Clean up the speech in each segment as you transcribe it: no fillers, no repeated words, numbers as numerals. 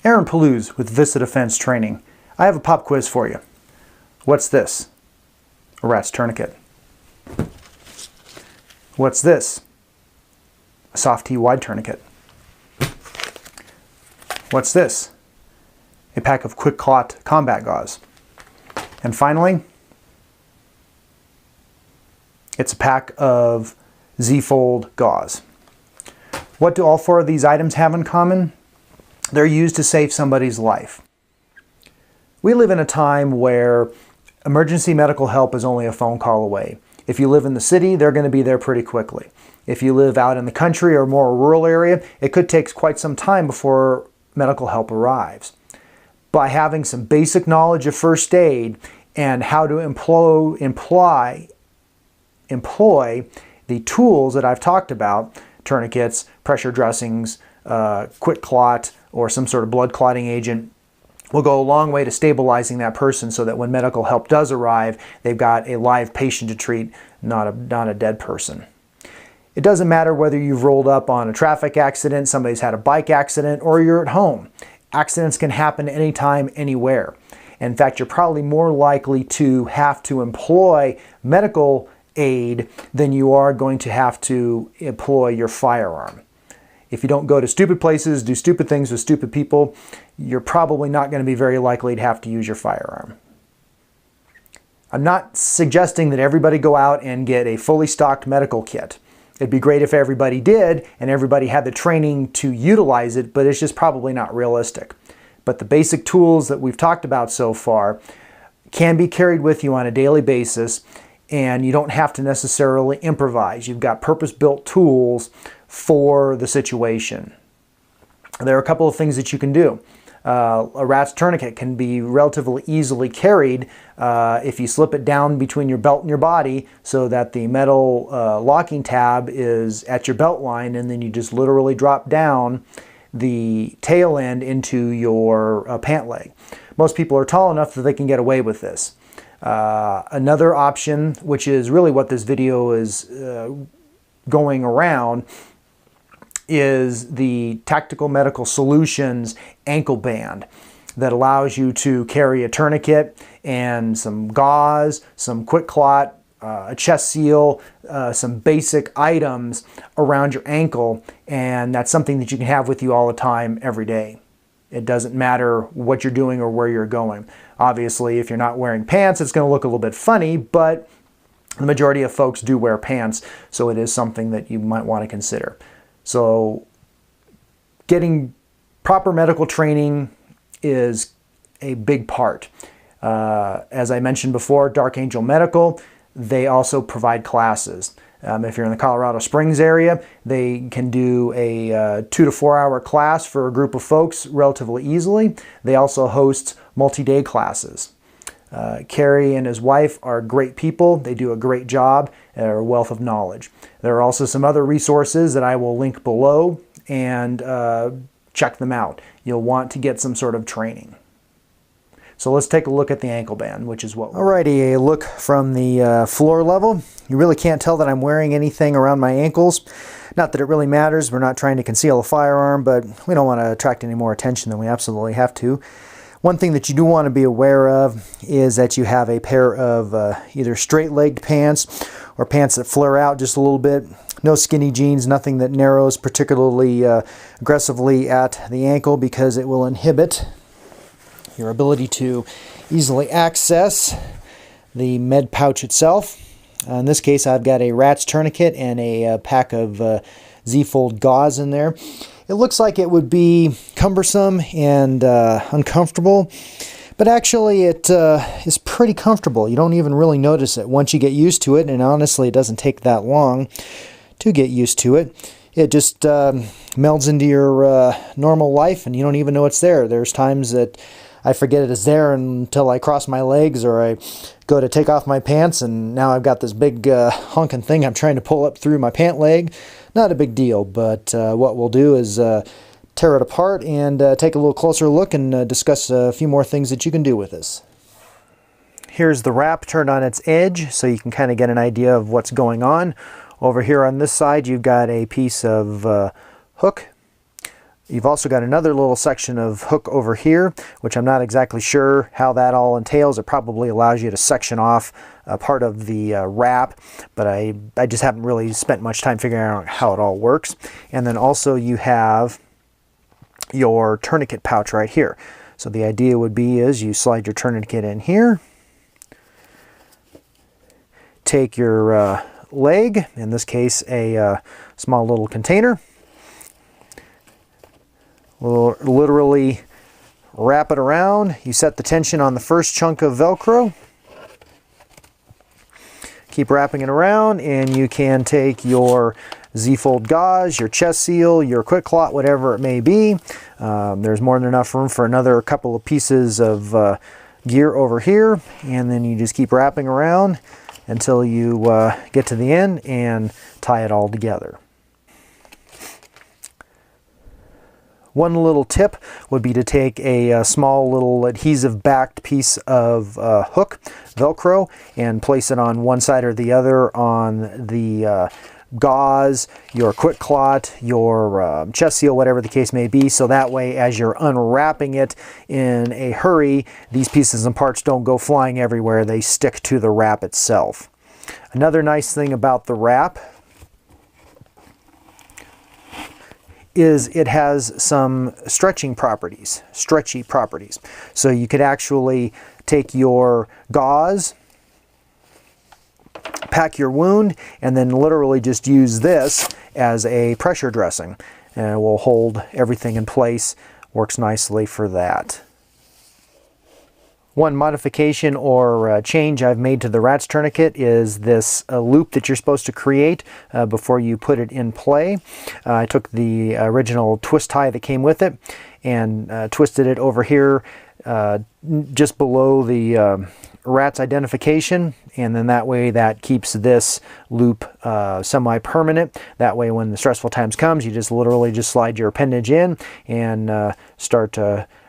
Aaron Palouse with Vista Defense Training. I have a pop quiz for you. What's this? A rat's tourniquet. What's this? A soft T wide tourniquet. What's this? A pack of quick clot combat gauze. And finally, it's a pack of Z-fold gauze. What do all four of these items have in common? They're used to save somebody's life. We live in a time where emergency medical help is only a phone call away. If you live in the city, they're going to be there pretty quickly. If you live out in the country or more rural area, it could take quite some time before medical help arrives. By having some basic knowledge of first aid and how to employ the tools that I've talked about, tourniquets, pressure dressings, quick clot, or some sort of blood clotting agent, will go a long way to stabilizing that person so that when medical help does arrive, they've got a live patient to treat, not a dead person. It doesn't matter whether you've rolled up on a traffic accident, somebody's had a bike accident, or you're at home. Accidents can happen anytime, anywhere. In fact, you're probably more likely to have to employ medical aid than you are going to have to employ your firearm. If you don't go to stupid places, do stupid things with stupid people, you're probably not going to be very likely to have to use your firearm. I'm not suggesting that everybody go out and get a fully stocked medical kit. It'd be great if everybody did and everybody had the training to utilize it, but it's just probably not realistic. But the basic tools that we've talked about so far can be carried with you on a daily basis, and you don't have to necessarily improvise. You've got purpose-built tools for the situation. There are a couple of things that you can do. A rat's tourniquet can be relatively easily carried if you slip it down between your belt and your body so that the metal locking tab is at your belt line, and then you just literally drop down the tail end into your pant leg. Most people are tall enough that they can get away with this. Another option, which is really what this video is going around, is the Tactical Medical Solutions ankle band that allows you to carry a tourniquet and some gauze, some quick clot, a chest seal, some basic items around your ankle, and that's something that you can have with you all the time, every day. It doesn't matter what you're doing or where you're going. Obviously, if you're not wearing pants, it's going to look a little bit funny, but the majority of folks do wear pants, so it is something that you might want to consider. So getting proper medical training is a big part. As I mentioned before, Dark Angel Medical, they also provide classes. If you're in the Colorado Springs area, they can do a 2 to 4 hour class for a group of folks relatively easily. They also host multi-day classes. Kerry and his wife are great people. They do a great job and are a wealth of knowledge. There are also some other resources that I will link below, and check them out. You'll want to get some sort of training. So let's take a look at the ankle band, which is what... Alrighty, a look from the floor level. You really can't tell that I'm wearing anything around my ankles. Not that it really matters. We're not trying to conceal a firearm, but we don't want to attract any more attention than we absolutely have to. One thing that you do want to be aware of is that you have a pair of either straight-legged pants or pants that flare out just a little bit. No skinny jeans, nothing that narrows particularly aggressively at the ankle, because it will inhibit your ability to easily access the med pouch itself. In this case, I've got a rat's tourniquet and a pack of Z-fold gauze in there. It looks like it would be cumbersome and uncomfortable, but actually it is pretty comfortable. You don't even really notice it once you get used to it, and honestly it doesn't take that long to get used to it. It just melds into your normal life, and you don't even know it's there. There's times that I forget it is there until I cross my legs, or I go to take off my pants, and now I've got this big honking thing I'm trying to pull up through my pant leg. Not a big deal, but what we'll do is tear it apart and take a little closer look and discuss a few more things that you can do with this. Here's the wrap turned on its edge, so you can kind of get an idea of what's going on. Over here on this side, you've got a piece of hook. You've also got another little section of hook over here, which I'm not exactly sure how that all entails. It probably allows you to section off part of the wrap, but I just haven't really spent much time figuring out how it all works. And then also you have your tourniquet pouch right here. So the idea would be is you slide your tourniquet in here, take your leg, in this case a small little container, we'll literally wrap it around. You set the tension on the first chunk of Velcro. Keep wrapping it around, and you can take your Z-fold gauze, your chest seal, your quick clot, whatever it may be. There's more than enough room for another couple of pieces of gear over here, and then you just keep wrapping around until you get to the end and tie it all together. One little tip would be to take a small little adhesive backed piece of hook, Velcro, and place it on one side or the other on the gauze, your quick clot, your chest seal, whatever the case may be, so that way as you're unwrapping it in a hurry, these pieces and parts don't go flying everywhere, they stick to the wrap itself. Another nice thing about the wrap is it has some stretchy properties. So you could actually take your gauze, pack your wound, and then literally just use this as a pressure dressing. And it will hold everything in place. Works nicely for that. One modification or change I've made to the rat's tourniquet is this loop that you're supposed to create before you put it in play. I took the original twist tie that came with it and twisted it over here just below the rat's identification, and then that way that keeps this loop semi-permanent. That way when the stressful times comes, you just literally just slide your appendage in and start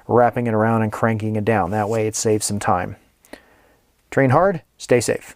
wrapping it around and cranking it down. That way it saves some time. Train hard, stay safe.